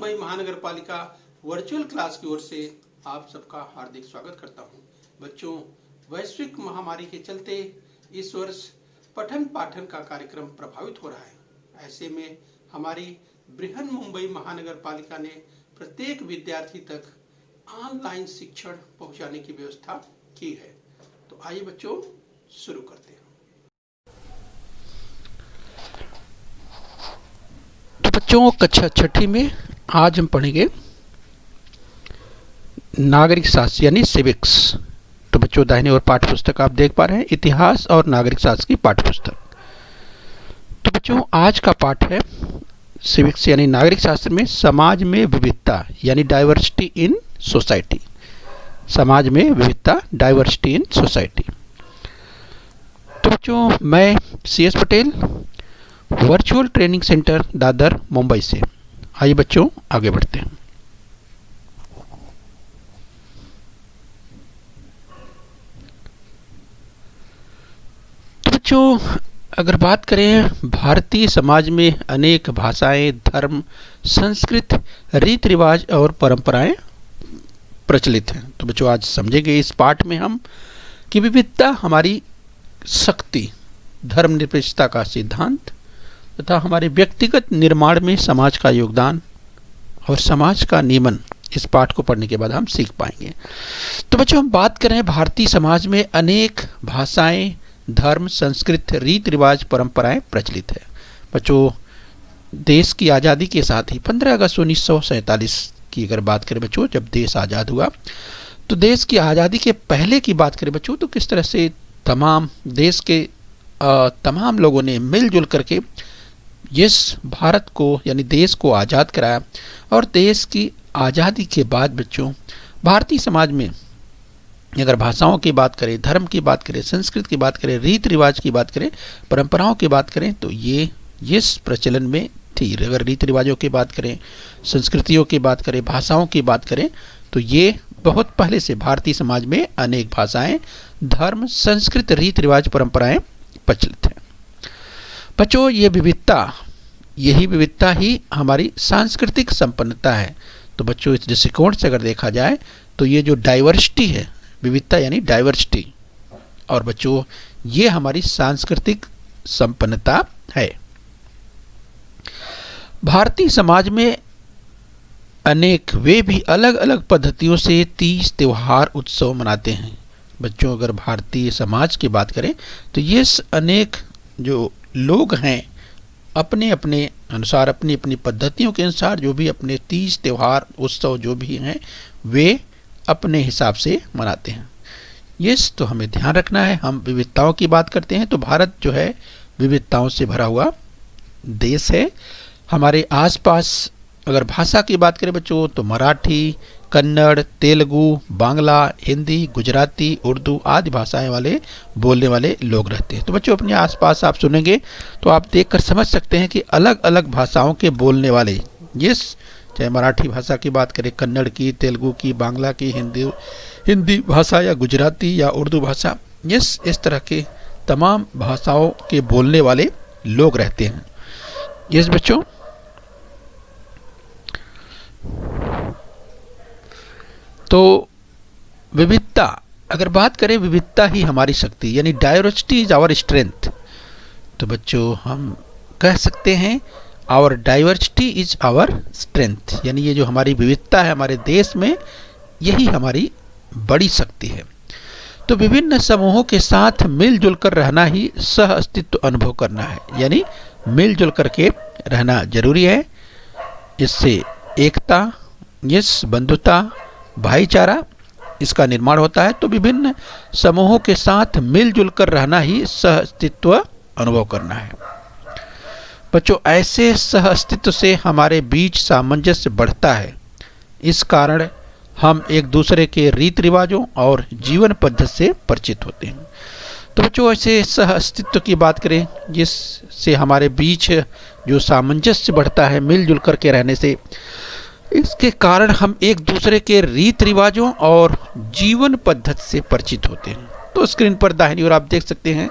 मुंबई महानगर पालिका virtual class की ओर से आप सबका हार्दिक स्वागत करता हूं। बच्चों, वैश्विक महामारी के चलते इस वर्ष पठन पाठन का कार्यक्रम प्रभावित हो रहा है। ऐसे में हमारी बृहन मुंबई महानगर पालिका ने प्रत्येक विद्यार्थी तक ऑनलाइन शिक्षण पहुंचाने की व्यवस्था की है। तो आइए बच्चों, शुरू करते हैं। तो बच्चों, कक्षा छठी में आज हम पढ़ेंगे नागरिक शास्त्र यानी सिविक्स। तो बच्चों, दाहिने ओर पाठ्य पुस्तक आप देख पा रहे हैं, इतिहास और नागरिक शास्त्र की पाठ्य पुस्तक। तो बच्चों, आज का पाठ है सिविक्स यानी नागरिक शास्त्र में समाज में विविधता यानी डाइवर्सिटी इन सोसाइटी। समाज में विविधता, डाइवर्सिटी इन सोसाइटी। तो बच्चों, मैं CS Patel, virtual training centre Dadar Mumbai से। आइए बच्चों, आगे बढ़ते हैं। तो बच्चों, अगर बात करें, भारतीय समाज में अनेक भाषाएं, धर्म, संस्कृत, रीति रिवाज और परंपराएं प्रचलित हैं। तो बच्चों, आज समझेंगे इस पाठ में हम कि विविधता हमारी शक्ति, धर्मनिरपेक्षता का सिद्धांत तथा हमारे व्यक्तिगत निर्माण में समाज का योगदान और समाज का नियमन। इस पाठ को पढ़ने के बाद हम सीख पाएंगे। तो बच्चों, हम बात करें, भारतीय समाज में अनेक भाषाएं, धर्म, संस्कृत, रीति रिवाज, परंपराएं प्रचलित है। बच्चों, देश की आज़ादी के साथ ही 15 अगस्त 1947 की अगर बात करें बच्चों, जब देश आज़ाद हुआ, तो देश की आज़ादी के पहले की बात करें बच्चों, तो किस तरह से तमाम देश के तमाम लोगों ने मिलजुल करके इस भारत को यानी देश को आज़ाद कराया। और देश की आज़ादी के बाद बच्चों, भारतीय समाज में अगर भाषाओं की बात करें, धर्म की बात करें, संस्कृत की बात करें, रीति रिवाज की बात करें, परंपराओं की बात करें, तो ये इस प्रचलन में थी। अगर रीति रिवाजों की बात करें, संस्कृतियों की बात करें, भाषाओं की बात करें, तो ये बहुत पहले से भारतीय समाज में अनेक भाषाएं, धर्म, संस्कृत, रीति रिवाज, परंपराएं प्रचलित हैं। बच्चों, ये विविधता, यही विविधता ही हमारी सांस्कृतिक संपन्नता है। तो बच्चों, इस दृष्टिकोण से अगर देखा जाए तो ये जो डाइवर्सिटी है, विविधता यानी डाइवर्सिटी, और बच्चों ये हमारी सांस्कृतिक संपन्नता है। भारतीय समाज में अनेक वे भी अलग अलग पद्धतियों से तीज, त्योहार, उत्सव मनाते हैं। बच्चों, अगर भारतीय समाज की बात करें तो ये अनेक जो लोग हैं अपने अपने अनुसार, अपनी अपनी पद्धतियों के अनुसार जो भी अपने तीज, त्योहार, उत्सव जो भी हैं वे अपने हिसाब से मनाते हैं। ये तो हमें ध्यान रखना है। हम विविधताओं की बात करते हैं तो भारत जो है विविधताओं से भरा हुआ देश है। हमारे आसपास अगर भाषा की बात करें बच्चों, तो मराठी, कन्नड़, तेलुगु, बांग्ला, हिंदी, गुजराती, उर्दू आदि भाषाएं वाले बोलने वाले लोग रहते हैं। तो बच्चों, अपने आसपास आप सुनेंगे तो आप देखकर समझ सकते हैं कि अलग अलग भाषाओं के बोलने वाले, चाहे मराठी भाषा की बात करें, कन्नड़ की, तेलुगु की, बांग्ला की, हिंदी भाषा या गुजराती या उर्दू भाषा, इस तरह के तमाम भाषाओं के बोलने वाले लोग रहते हैं। बच्चों, तो विविधता, अगर बात करें, विविधता ही हमारी शक्ति यानी डाइवर्सिटी इज आवर स्ट्रेंथ। तो बच्चों, हम कह सकते हैं our diversity is our strength, यानी ये जो हमारी विविधता है हमारे देश में, यही हमारी बड़ी शक्ति है। तो विभिन्न समूहों के साथ मिलजुल कर रहना ही सह अस्तित्व अनुभव करना है, यानी मिलजुल करके रहना जरूरी है। इससे एकता, बंधुता, भाईचारा, इसका निर्माण होता है। तो विभिन्न समूहों के साथ मिलजुल कर रहना ही सह अस्तित्व अनुभव करना है। बच्चों, ऐसे सह अस्तित्व से हमारे बीच सामंजस्य बढ़ता है। इस कारण हम एक दूसरे के रीति रिवाजों और जीवन पद्धति से परिचित होते हैं। तो बच्चों, ऐसे सह अस्तित्व की बात करें जिससे हमारे बीच जो सामंजस्य बढ़ता है मिलजुल करके रहने से, इसके कारण हम एक दूसरे के रीति रिवाजों और जीवन पद्धति से परिचित होते हैं। तो स्क्रीन पर दाहिनी ओर आप देख सकते हैं,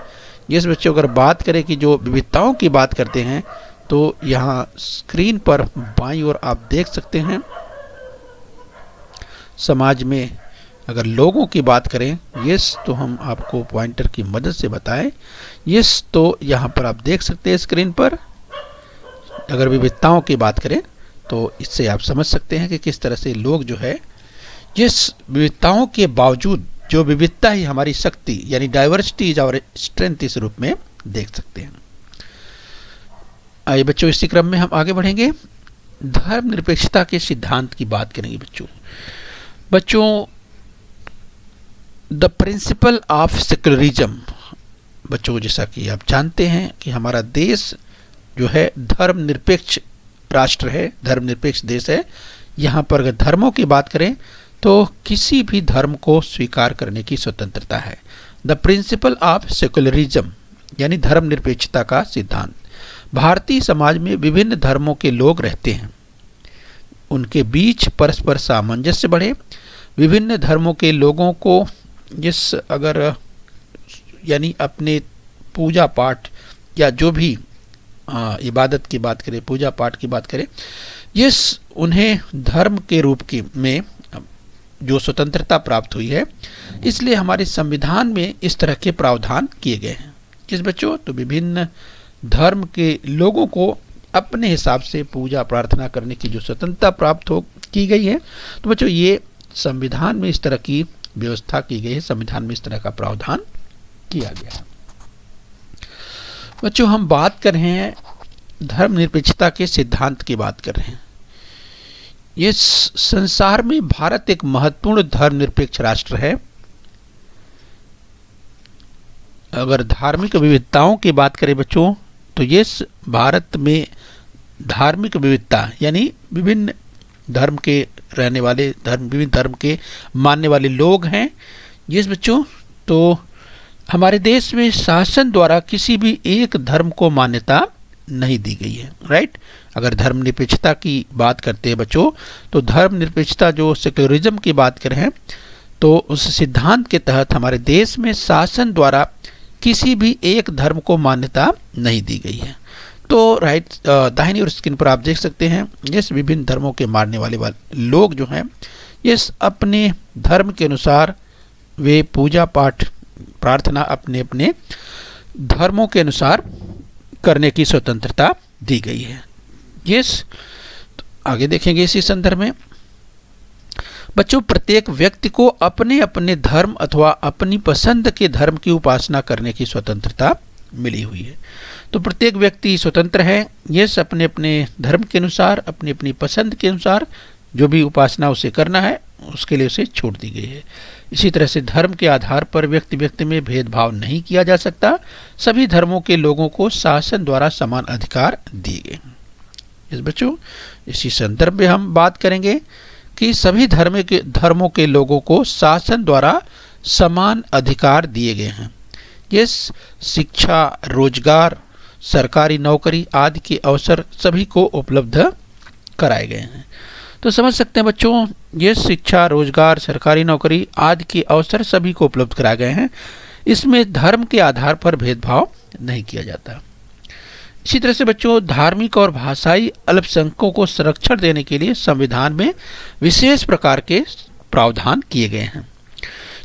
जिस बच्चों अगर बात करें कि जो विविधताओं की बात करते हैं, तो यहाँ स्क्रीन पर बाईं ओर आप देख सकते हैं, समाज में अगर लोगों की बात करें, यस, तो हम आपको पॉइंटर की मदद से बताएं, यस, तो यहाँ पर आप देख सकते हैं स्क्रीन पर। अगर विविधताओं की बात करें तो इससे आप समझ सकते हैं कि किस तरह से लोग जो है, जिस विविधताओं के बावजूद, जो विविधता ही हमारी शक्ति यानी डाइवर्सिटी इज आवर स्ट्रेंथ, इस रूप में देख सकते हैं। आइए बच्चों, इसी क्रम में हम आगे बढ़ेंगे, धर्मनिरपेक्षता के सिद्धांत की बात करेंगे। बच्चों द प्रिंसिपल ऑफ सेक्युलरिज्म, बच्चों जैसा कि आप जानते हैं कि हमारा देश जो है धर्मनिरपेक्ष राष्ट्र है, धर्मनिरपेक्ष देश है। यहाँ पर अगर धर्मों की बात करें तो किसी भी धर्म को स्वीकार करने की स्वतंत्रता है। द प्रिंसिपल ऑफ सेक्युलरिज्म यानी धर्मनिरपेक्षता का सिद्धांत। भारतीय समाज में विभिन्न धर्मों के लोग रहते हैं, उनके बीच परस्पर सामंजस्य बढ़े। विभिन्न धर्मों के लोगों को जिस अगर यानी अपने पूजा पाठ या जो भी इबादत की बात करें, पूजा पाठ की बात करें, यस, उन्हें धर्म के रूप की में जो स्वतंत्रता प्राप्त हुई है, इसलिए हमारे संविधान में इस तरह के प्रावधान किए गए हैं। किस बच्चों, तो विभिन्न धर्म के लोगों को अपने हिसाब से पूजा प्रार्थना करने की जो स्वतंत्रता प्राप्त की गई है। तो बच्चों ये संविधान में इस तरह की व्यवस्था की गई है, संविधान में इस तरह का प्रावधान किया गया है। बच्चों हम बात कर रहे हैं धर्मनिरपेक्षता के सिद्धांत की बात कर रहे हैं। ये संसार में भारत एक महत्वपूर्ण धर्मनिरपेक्ष राष्ट्र है। अगर धार्मिक विविधताओं की बात करें बच्चों, तो ये भारत में धार्मिक विविधता यानी विभिन्न धर्म के रहने वाले, विभिन्न धर्म के मानने वाले लोग हैं। जिस बच्चों, तो हमारे देश में शासन द्वारा किसी भी एक धर्म को मान्यता नहीं दी गई है, राइट। अगर धर्मनिरपेक्षता की बात करते हैं बच्चों, तो धर्मनिरपेक्षता जो सेक्युलरिज्म की बात कर रहे हैं, तो उस सिद्धांत के तहत हमारे देश में शासन द्वारा किसी भी एक धर्म को मान्यता नहीं दी गई है। तो राइट, दाहिनी ओर स्क्रीन पर आप देख सकते हैं, जिस विभिन्न धर्मों के मानने वाले लोग जो हैं, इस अपने धर्म के अनुसार वे पूजा पाठ प्रार्थना अपने अपने धर्मों के अनुसार करने की स्वतंत्रता दी गई है। यस, तो आगे देखेंगे इसी संदर्भ में। बच्चों प्रत्येक व्यक्ति को अपने अपने धर्म अथवा अपनी पसंद के धर्म की उपासना करने की स्वतंत्रता मिली हुई है। तो प्रत्येक व्यक्ति स्वतंत्र है, यस, अपने अपने धर्म के अनुसार, अपनी अपनी पसंद के अनुसार जो भी उपासना उसे करना है उसके लिए उसे छूट दी गई है। इसी तरह से धर्म के आधार पर व्यक्ति व्यक्ति में भेदभाव नहीं किया जा सकता। सभी धर्मों के लोगों को शासन द्वारा समान अधिकार दिए गए। इस बच्चों इसी संदर्भ में हम बात करेंगे कि सभी धर्मों के लोगों को शासन द्वारा समान अधिकार दिए गए हैं। ये शिक्षा, रोजगार, सरकारी नौकरी आदि के अवसर सभी को उपलब्ध कराए गए हैं। तो समझ सकते हैं बच्चों, ये शिक्षा, रोजगार, सरकारी नौकरी आदि के अवसर सभी को उपलब्ध कराए गए हैं। इसमें धर्म के आधार पर भेदभाव नहीं किया जाता। इसी तरह से बच्चों धार्मिक और भाषाई अल्पसंख्यकों को संरक्षण देने के लिए संविधान में विशेष प्रकार के प्रावधान किए गए हैं।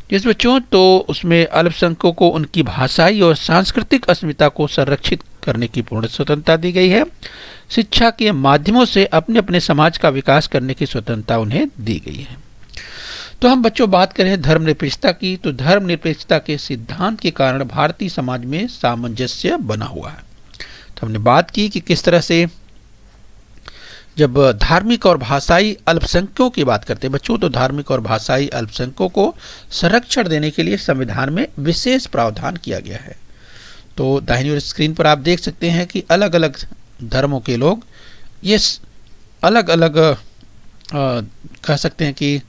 जिस बच्चों, तो उसमें अल्पसंख्यकों को उनकी भाषाई और सांस्कृतिक अस्मिता को संरक्षित करने की पूर्ण स्वतंत्रता दी गई है। शिक्षा के माध्यमों से अपने अपने समाज का विकास करने की स्वतंत्रता उन्हें दी गई है। तो हम बच्चों बात करें धर्मनिरपेक्षता की, तो धर्मनिरपेक्षता के सिद्धांत के कारण भारतीय समाज में सामंजस्य बना हुआ है। तो हमने बात की कि किस तरह से जब धार्मिक और भाषाई अल्पसंख्यकों की बात करते हैं बच्चों, तो धार्मिक और भाषाई अल्पसंख्यकों को संरक्षण देने के लिए संविधान में विशेष प्रावधान किया गया है। तो दाहिनी ओर स्क्रीन पर आप देख सकते हैं कि अलग अलग धर्मों के लोग, ये अलग अलग कह सकते हैं कि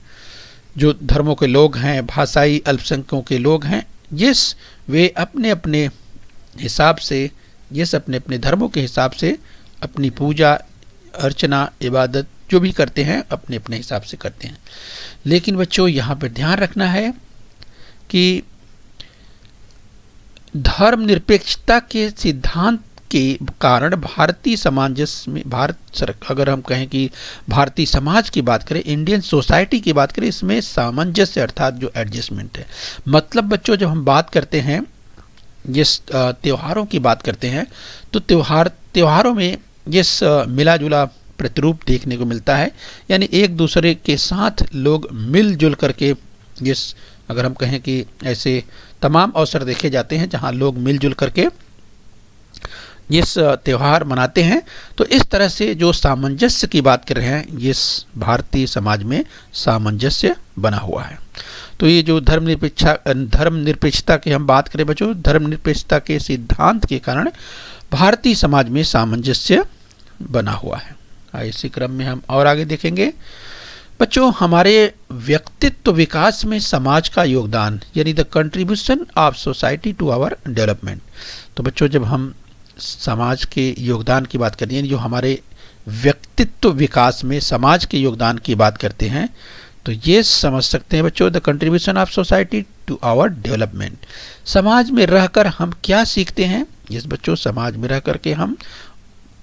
जो धर्मों के लोग हैं, भाषाई अल्पसंख्यकों के लोग हैं, यस, वे अपने अपने हिसाब से, यस, अपने अपने धर्मों के हिसाब से अपनी पूजा अर्चना इबादत जो भी करते हैं अपने अपने हिसाब से करते हैं। लेकिन बच्चों यहाँ पर ध्यान रखना है कि धर्मनिरपेक्षता के सिद्धांत के कारण भारतीय सामंजस्य में अगर हम कहें कि भारतीय समाज की बात करें, इंडियन सोसाइटी की बात करें, इसमें सामंजस्य अर्थात जो एडजस्टमेंट है, मतलब बच्चों जब हम बात करते हैं जिस त्योहारों की बात करते हैं तो त्योहारों में जिस मिला जुला प्रतिरूप देखने को मिलता है, यानी एक दूसरे के साथ लोग मिलजुल करके जिस अगर हम कहें कि ऐसे तमाम अवसर देखे जाते हैं जहां लोग मिलजुल करके जिस त्यौहार मनाते हैं, तो इस तरह से जो सामंजस्य की बात कर रहे हैं ये भारतीय समाज में सामंजस्य बना हुआ है। तो ये जो धर्मनिरपेक्षता की हम बात करें बच्चों, धर्मनिरपेक्षता के सिद्धांत के कारण भारतीय समाज में सामंजस्य बना हुआ है। इसी क्रम में हम और आगे देखेंगे बच्चों, हमारे व्यक्तित्व विकास में समाज का योगदान, यानी the contribution of society to our development. तो बच्चों जब हम समाज के योगदान की बात करते हैं, जो हमारे व्यक्तित्व विकास में समाज के योगदान की बात करते हैं, तो ये समझ सकते हैं बच्चों the contribution of society to our development. समाज में रहकर हम क्या सीखते हैं? यस बच्चों, समाज में रह करके हम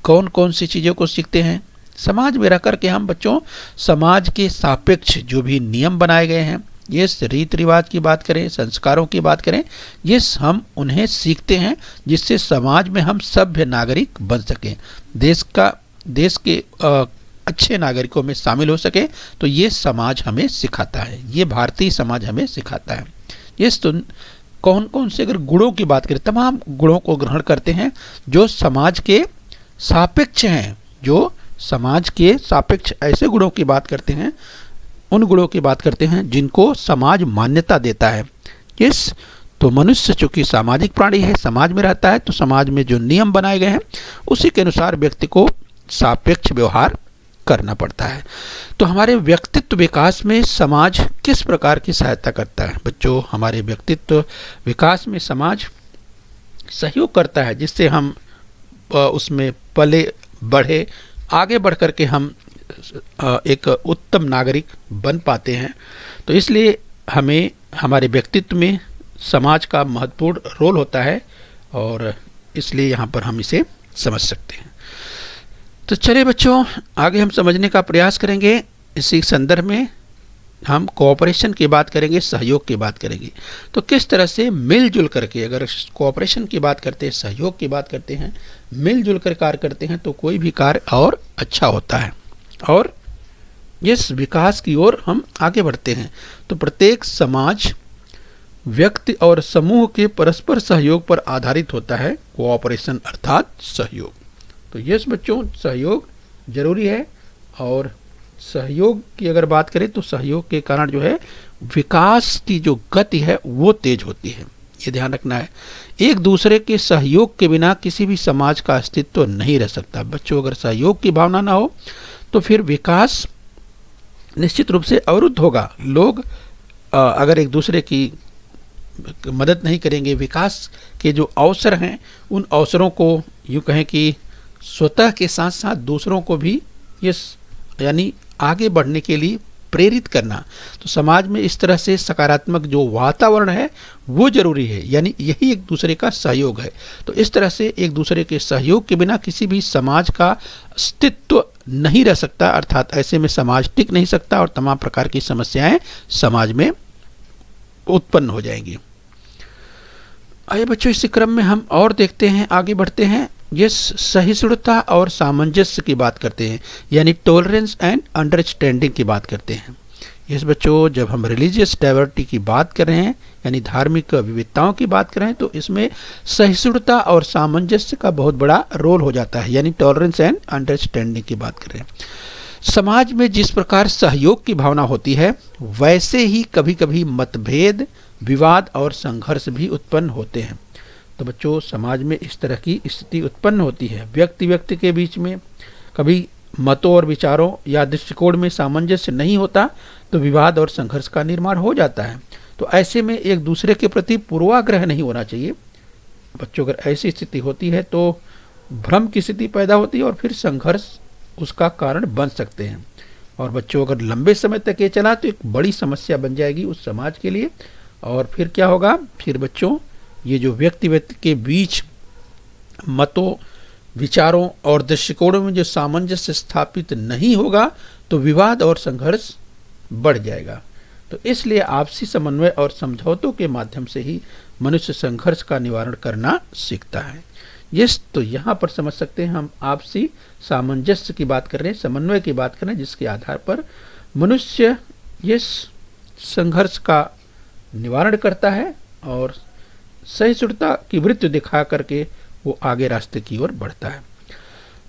कौन कौन सी चीज़ों को सीखते हैं? समाज में रह करके हम बच्चों समाज के सापेक्ष जो भी नियम बनाए गए हैं, ये रीति रिवाज की बात करें, संस्कारों की बात करें, ये हम उन्हें सीखते हैं जिससे समाज में हम सभ्य नागरिक बन सकें, देश के अच्छे नागरिकों में शामिल हो सके। तो ये समाज हमें सिखाता है, ये भारतीय समाज हमें सिखाता है। ये कौन कौन से अगर गुणों की बात करें, तमाम गुणों को ग्रहण करते हैं जो समाज के सापेक्ष हैं, जो समाज के सापेक्ष ऐसे गुणों की बात करते हैं, उन गुणों की बात करते हैं जिनको समाज मान्यता देता है। यस, तो मनुष्य चूंकि सामाजिक प्राणी है, समाज में रहता है, तो समाज में जो नियम बनाए गए हैं उसी के अनुसार व्यक्ति को सापेक्ष व्यवहार करना पड़ता है। तो हमारे व्यक्तित्व विकास में समाज किस प्रकार की सहायता करता है? बच्चों हमारे व्यक्तित्व विकास में समाज सहयोग करता है, जिससे हम उसमें पले बढ़े, आगे बढ़ कर के हम एक उत्तम नागरिक बन पाते हैं। तो इसलिए हमें हमारे व्यक्तित्व में समाज का महत्वपूर्ण रोल होता है और इसलिए यहाँ पर हम इसे समझ सकते हैं। तो चलिए बच्चों आगे हम समझने का प्रयास करेंगे। इसी संदर्भ में हम कोऑपरेशन की बात करेंगे, सहयोग की बात करेंगे। तो किस तरह से मिलजुल करके, अगर कोऑपरेशन की बात करते हैं, सहयोग की बात करते हैं, मिलजुल कर कार्य करते हैं तो कोई भी कार्य और अच्छा होता है और इस विकास की ओर हम आगे बढ़ते हैं। तो प्रत्येक समाज व्यक्ति और समूह के परस्पर सहयोग पर आधारित होता है, कोऑपरेशन अर्थात सहयोग। तो यस बच्चों, सहयोग जरूरी है और सहयोग की अगर बात करें तो सहयोग के कारण जो है विकास की जो गति है वो तेज होती है, ये ध्यान रखना है। एक दूसरे के सहयोग के बिना किसी भी समाज का अस्तित्व नहीं रह सकता। बच्चों अगर सहयोग की भावना ना हो तो फिर विकास निश्चित रूप से अवरुद्ध होगा। लोग अगर एक दूसरे की मदद नहीं करेंगे, विकास के जो अवसर हैं उन अवसरों को यूँ कहें कि स्वतः के साथ साथ दूसरों को भी ये यानी आगे बढ़ने के लिए प्रेरित करना। तो समाज में इस तरह से सकारात्मक जो वातावरण है वो जरूरी है, यानी यही एक दूसरे का सहयोग है। तो इस तरह से एक दूसरे के सहयोग के बिना किसी भी समाज का अस्तित्व नहीं रह सकता, अर्थात ऐसे में समाज टिक नहीं सकता और तमाम प्रकार की समस्याएं समाज में उत्पन्न हो जाएंगी। आइए बच्चों इसी क्रम में हम और देखते हैं, आगे बढ़ते हैं। ये सहिष्णुता और सामंजस्य की बात करते हैं, यानी टॉलरेंस एंड अंडरस्टैंडिंग की बात करते हैं। यस बच्चों, जब हम रिलीजियस डाइवर्सिटी की बात कर रहे हैं यानी धार्मिक विविधताओं की बात कर रहे हैं तो इसमें सहिष्णुता और सामंजस्य का बहुत बड़ा रोल हो जाता है, यानी टॉलरेंस एंड अंडरस्टैंडिंग की बात कर रहे हैं। समाज में जिस प्रकार सहयोग की भावना होती है वैसे ही कभी कभी मतभेद, विवाद और संघर्ष भी उत्पन्न होते हैं। तो बच्चों समाज में इस तरह की स्थिति उत्पन्न होती है, व्यक्ति के बीच में कभी मतों और विचारों या दृष्टिकोण में सामंजस्य नहीं होता तो विवाद और संघर्ष का निर्माण हो जाता है। तो ऐसे में एक दूसरे के प्रति पूर्वाग्रह नहीं होना चाहिए। बच्चों अगर ऐसी स्थिति होती है तो भ्रम की स्थिति पैदा होती है और फिर संघर्ष उसका कारण बन सकते हैं। और बच्चों अगर लंबे समय तक ये चला तो एक बड़ी समस्या बन जाएगी उस समाज के लिए। और फिर क्या होगा, फिर बच्चों ये जो व्यक्ति के बीच मतों विचारों और दृष्टिकोणों में जो सामंजस्य स्थापित नहीं होगा तो विवाद और संघर्ष बढ़ जाएगा। तो इसलिए आपसी समन्वय और समझौतों के माध्यम से ही मनुष्य संघर्ष का निवारण करना सीखता है। यस, तो यहाँ पर समझ सकते हैं हम आपसी सामंजस्य की बात कर रहे हैं, समन्वय की बात कर रहे हैं, जिसके आधार पर मनुष्य यस संघर्ष का निवारण करता है और सहिष्णुता की वृत्ति दिखा करके वो आगे रास्ते की ओर बढ़ता है।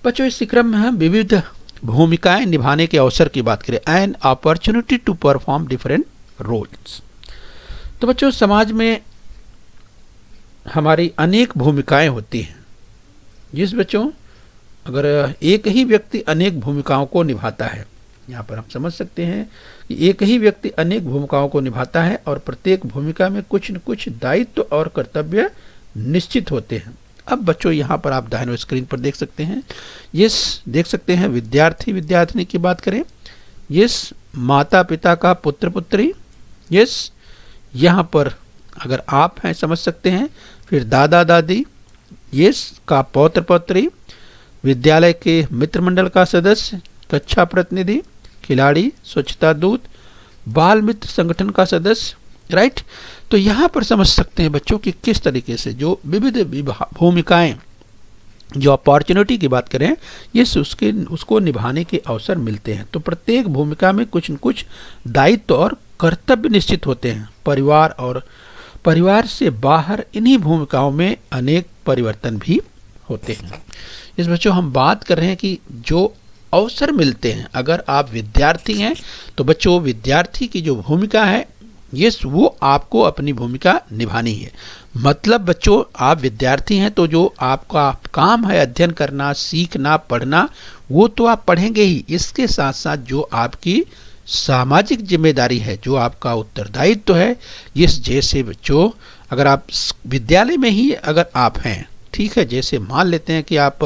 बच्चों, इस क्रम में हम विविध भूमिकाएं निभाने के अवसर की बात करें, an opportunity to perform different roles. तो बच्चों, समाज में हमारी अनेक भूमिकाएं होती हैं। जिस बच्चों, अगर एक ही व्यक्ति अनेक भूमिकाओं को निभाता है, यहाँ पर हम समझ सकते हैं कि एक ही व्यक्ति अनेक भूमिकाओं को निभाता है और प्रत्येक भूमिका में कुछ न कुछ दायित्व और कर्तव्य निश्चित होते हैं। अब बच्चों, यहाँ पर आप दाहिने स्क्रीन पर देख सकते हैं, यस देख सकते हैं विद्यार्थी विद्यार्थिनी की बात करें, यस माता पिता का पुत्र पुत्री, यस यहाँ पर अगर आप हैं समझ सकते हैं, फिर दादा दादी, यस का पौत्र पौत्री, विद्यालय के मित्र मंडल का सदस्य, कक्षा प्रतिनिधि, खिलाड़ी, स्वच्छता दूत, बाल मित्र संगठन का सदस्य, राइट। तो यहाँ पर समझ सकते हैं बच्चों कि किस तरीके से जो विविध भूमिकाएं, जो अपॉर्चुनिटी की बात करें, ये उसको निभाने के अवसर मिलते हैं। तो प्रत्येक भूमिका में कुछ न कुछ दायित्व और कर्तव्य निश्चित होते हैं। परिवार और परिवार से बाहर इन्हीं भूमिकाओं में अनेक परिवर्तन भी होते हैं। इस बच्चों, हम बात कर रहे हैं कि जो अवसर मिलते हैं, अगर आप विद्यार्थी हैं तो बच्चों विद्यार्थी की जो भूमिका है ये वो आपको अपनी भूमिका निभानी है। मतलब बच्चों, आप विद्यार्थी हैं तो जो आपका काम है अध्ययन करना, सीखना, पढ़ना, वो तो आप पढ़ेंगे ही। इसके साथ साथ जो आपकी सामाजिक जिम्मेदारी है, जो आपका उत्तरदायित्व है, इस जैसे बच्चों अगर आप विद्यालय में ही अगर आप हैं, ठीक है, जैसे मान लेते हैं कि आप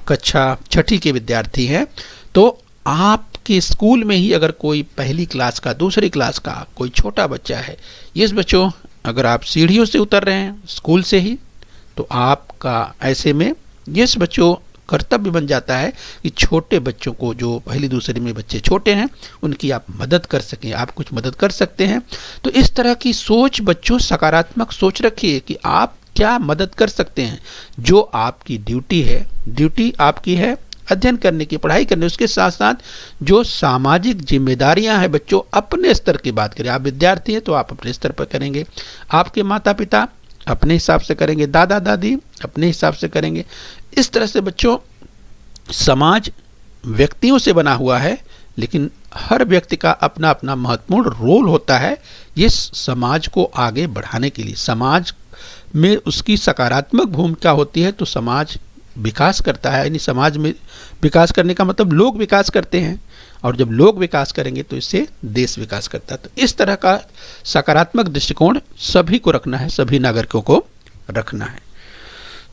कक्षा छठी के विद्यार्थी हैं, तो आपके स्कूल में ही अगर कोई पहली क्लास का, दूसरी क्लास का कोई छोटा बच्चा है, इस बच्चों अगर आप सीढ़ियों से उतर रहे हैं स्कूल से ही, तो आपका ऐसे में इस बच्चों कर्तव्य बन जाता है कि छोटे बच्चों को, जो पहली दूसरी में बच्चे छोटे हैं, उनकी आप मदद कर सकें, आप कुछ मदद कर सकते हैं। तो इस तरह की सोच बच्चों, सकारात्मक सोच रखिए कि आप क्या मदद कर सकते हैं। जो आपकी ड्यूटी है, ड्यूटी आपकी है अध्ययन करने की, पढ़ाई करने, उसके साथ साथ जो सामाजिक जिम्मेदारियां हैं बच्चों, अपने स्तर की बात करें, आप विद्यार्थी हैं तो आप अपने स्तर पर करेंगे, आपके माता पिता अपने हिसाब से करेंगे, दादा दादी अपने हिसाब से करेंगे। इस तरह से बच्चों समाज व्यक्तियों से बना हुआ है, लेकिन हर व्यक्ति का अपना अपना महत्वपूर्ण रोल होता है इस समाज को आगे बढ़ाने के लिए। समाज में उसकी सकारात्मक भूमिका होती है तो समाज विकास करता है। यानी समाज में विकास करने का मतलब लोग विकास करते हैं, और जब लोग विकास करेंगे तो इससे देश विकास करता है। तो इस तरह का सकारात्मक दृष्टिकोण सभी को रखना है, सभी नागरिकों को रखना है।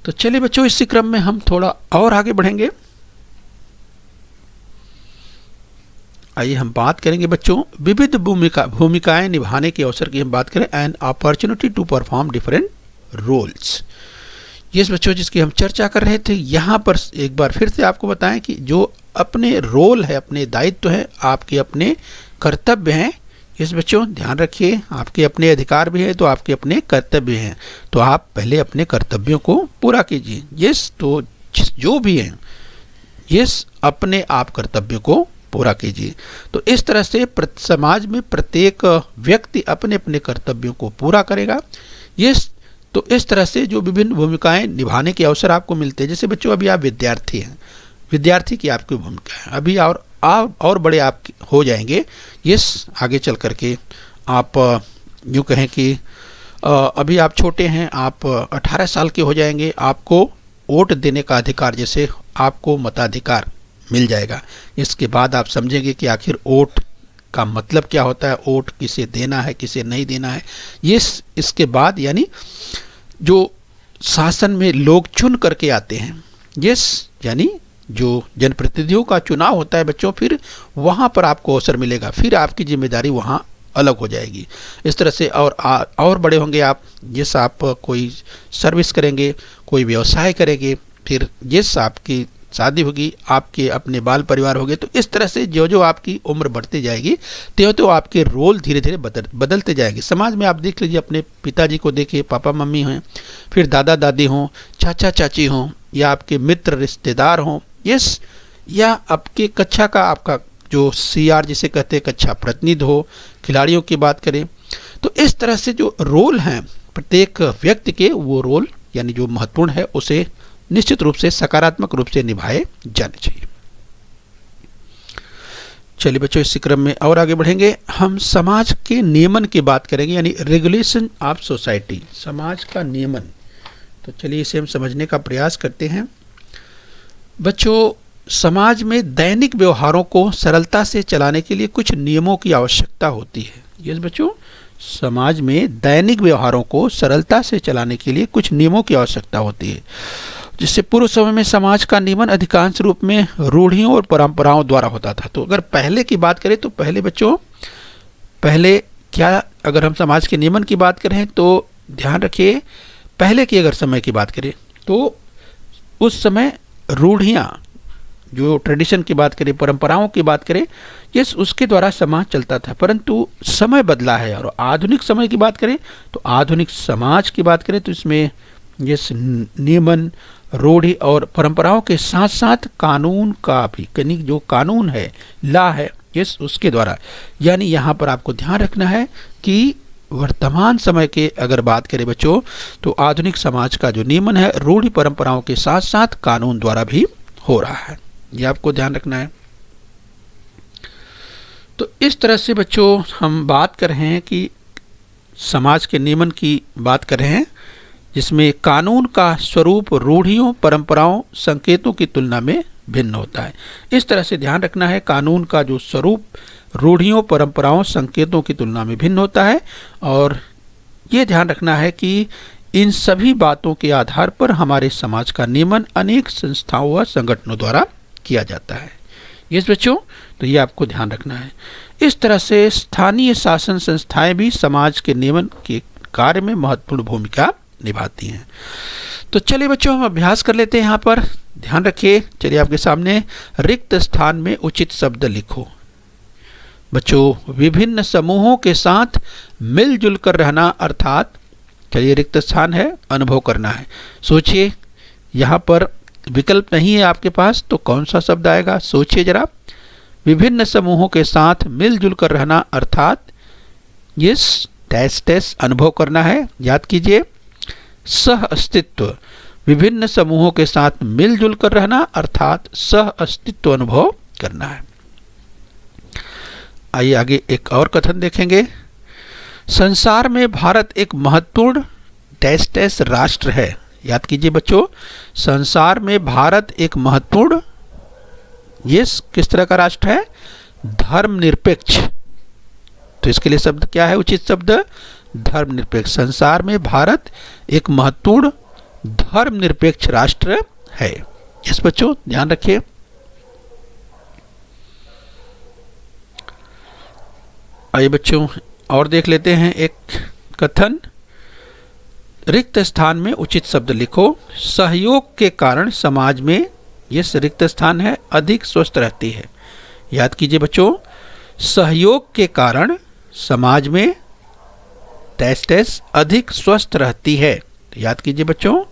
तो चलिए बच्चों, इसी क्रम में हम थोड़ा और आगे बढ़ेंगे। आइए हम बात करेंगे बच्चों विविध भूमिकाएं निभाने के अवसर की हम बात करें, an opportunity to perform different roles. ये बच्चों जिसकी हम चर्चा कर रहे थे, यहाँ पर एक बार फिर से आपको बताएं कि जो अपने रोल है, अपने दायित्व है, आपके अपने कर्तव्य हैं। इस बच्चों ध्यान रखिए, आपके अपने अधिकार भी है तो आपके अपने कर्तव्य हैं, तो आप पहले अपने कर्तव्यों को पूरा कीजिए। यस, तो जो भी हैं यस अपने आप कर्तव्यों को पूरा कीजिए। तो इस तरह से समाज में प्रत्येक व्यक्ति अपने अपने कर्तव्यों को पूरा करेगा। यस, तो इस तरह से जो विभिन्न भूमिकाएं निभाने के अवसर आपको मिलते हैं। जैसे बच्चों अभी आप विद्यार्थी हैं, विद्यार्थी की आपकी भूमिका है, अभी और बड़े आप हो जाएंगे। यस, आगे चल करके आप यूँ कहें कि अभी आप छोटे हैं, आप 18 साल के हो जाएंगे, आपको वोट देने का अधिकार, जैसे आपको मताधिकार मिल जाएगा। इसके बाद आप समझेंगे कि आखिर वोट का मतलब क्या होता है, वोट किसे देना है, किसे नहीं देना है। ये इसके बाद यानी जो शासन में लोग चुन करके आते हैं, यस यानी जो जनप्रतिनिधियों का चुनाव होता है बच्चों, फिर वहाँ पर आपको अवसर मिलेगा, फिर आपकी जिम्मेदारी वहाँ अलग हो जाएगी। इस तरह से और बड़े होंगे आप, यस आप कोई सर्विस करेंगे, कोई व्यवसाय करेंगे, फिर जिस आपकी शादी होगी, आपके अपने बाल परिवार होंगे, तो इस तरह से जो जो आपकी उम्र बढ़ती जाएगी त्यों तो आपके रोल धीरे धीरे बदलते जाएंगे। समाज में आप देख लीजिए, अपने पिताजी को देखिए, पापा मम्मी हैं, फिर दादा दादी हों, चाचा चाची हों, या आपके मित्र रिश्तेदार हों, यस, या आपके कक्षा का आपका जो CR जिसे कहते हैं कक्षा प्रतिनिधि हो, खिलाड़ियों की बात करें, तो इस तरह से जो रोल हैं प्रत्येक व्यक्ति के, वो रोल यानी जो महत्वपूर्ण है उसे निश्चित रूप से सकारात्मक रूप से निभाए जाने चाहिए। चलिए बच्चों, इसी क्रम में और आगे बढ़ेंगे। हम समाज के नियमन की बात करेंगे, यानी रेगुलेशन ऑफ सोसाइटी, समाज का नियमन। तो चलिए इसे हम समझने का प्रयास करते हैं। बच्चों, समाज में दैनिक व्यवहारों को सरलता से चलाने के लिए कुछ नियमों की आवश्यकता होती है। यस बच्चों, समाज में दैनिक व्यवहारों को सरलता से चलाने के लिए कुछ नियमों की आवश्यकता होती है, जिससे पूर्व समय में समाज का नियमन अधिकांश रूप में रूढ़ियों और परंपराओं द्वारा होता था। तो अगर पहले की बात करें तो पहले बच्चों, पहले क्या, अगर हम समाज के नियमन की बात करें तो ध्यान रखिए, पहले की अगर समय की बात करें तो उस समय रूढ़ियाँ, जो ट्रेडिशन की बात करें, परंपराओं की बात करें, यस, उसके द्वारा समाज चलता था। परंतु समय बदला है और आधुनिक समय की बात करें तो आधुनिक समाज की बात करें तो इसमें यस नियमन, रूढ़ि और परंपराओं के साथ साथ कानून का भी, यानी जो कानून है, लॉ है, यस, उसके द्वारा, यानी यहाँ पर आपको ध्यान रखना है कि वर्तमान समय के अगर बात करें बच्चों तो आधुनिक समाज का जो नियमन है रूढ़ि परंपराओं के साथ साथ कानून द्वारा भी हो रहा है, ये आपको ध्यान रखना है। तो इस तरह से बच्चों हम बात कर रहे हैं कि समाज के नियमन की बात कर रहे हैं, जिसमें कानून का स्वरूप रूढ़ियों, परंपराओं, संकेतों की तुलना में भिन्न होता है। इस तरह से ध्यान रखना है, कानून का जो स्वरूप रूढ़ियों, परंपराओं, संकेतों की तुलना में भिन्न होता है, और ये ध्यान रखना है कि इन सभी बातों के आधार पर हमारे समाज का नियमन अनेक संस्थाओं व संगठनों द्वारा किया जाता है। यस बच्चों, तो ये आपको ध्यान रखना है। इस तरह से स्थानीय शासन संस्थाएं भी समाज के नियमन के कार्य में महत्वपूर्ण भूमिका निभाती हैं। तो चलिए बच्चों, हम अभ्यास कर लेते हैं। यहाँ पर ध्यान रखिए, चलिए आपके सामने रिक्त स्थान में उचित शब्द लिखो। बच्चों, विभिन्न समूहों के साथ मिलजुल कर रहना, अर्थात चलिए रिक्त स्थान है, अनुभव करना है। सोचिए, यहाँ पर विकल्प नहीं है आपके पास, तो कौन सा शब्द आएगा, सोचिए जरा। विभिन्न समूहों के साथ मिलजुल कर रहना, अर्थात यस डैश डैश अनुभव करना है। याद कीजिए, सह अस्तित्व, विभिन्न समूहों के साथ मिलजुल कर रहना अर्थात सह अस्तित्व अनुभव करना है। आइए आगे एक और कथन देखेंगे। संसार में भारत एक महत्वपूर्ण डैश डैश राष्ट्र है। याद कीजिए बच्चों, संसार में भारत एक महत्वपूर्ण, यस, किस तरह का राष्ट्र है, धर्मनिरपेक्ष। तो इसके लिए शब्द क्या है, उचित शब्द धर्मनिरपेक्ष। संसार में भारत एक महत्वपूर्ण धर्मनिरपेक्ष राष्ट्र है। यस बच्चों, ध्यान रखिए। आइए बच्चों और देख लेते हैं एक कथन। रिक्त स्थान में उचित शब्द लिखो। सहयोग के कारण समाज में, यह रिक्त स्थान है, अधिक स्वस्थ रहती है। याद कीजिए बच्चों, सहयोग के कारण समाज में डैश डैश अधिक स्वस्थ रहती है। याद कीजिए बच्चों,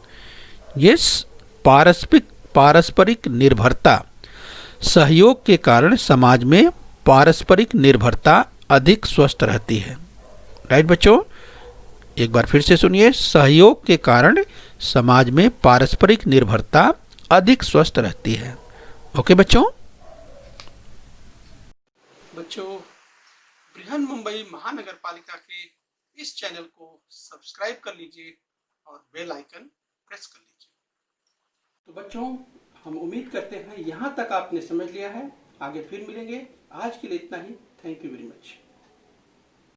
यस पारस्परिक निर्भरता, सहयोग के कारण समाज में पारस्परिक निर्भरता अधिक स्वस्थ रहती है। राइट बच्चों, एक बार फिर से सुनिए, सहयोग के कारण समाज में पारस्परिक निर्भरता अधिक स्वस्थ रहती है। ओके बच्चों। बृहन मुंबई महानगर पालिका के इस चैनल को सब्सक्राइब कर लीजिए और बेल आइकन प्रेस कर लीजिए। तो बच्चों, हम उम्मीद करते हैं यहाँ तक आपने समझ लिया है। आगे फिर मिलेंगे। आज के लिए इतना ही। Thank you very much.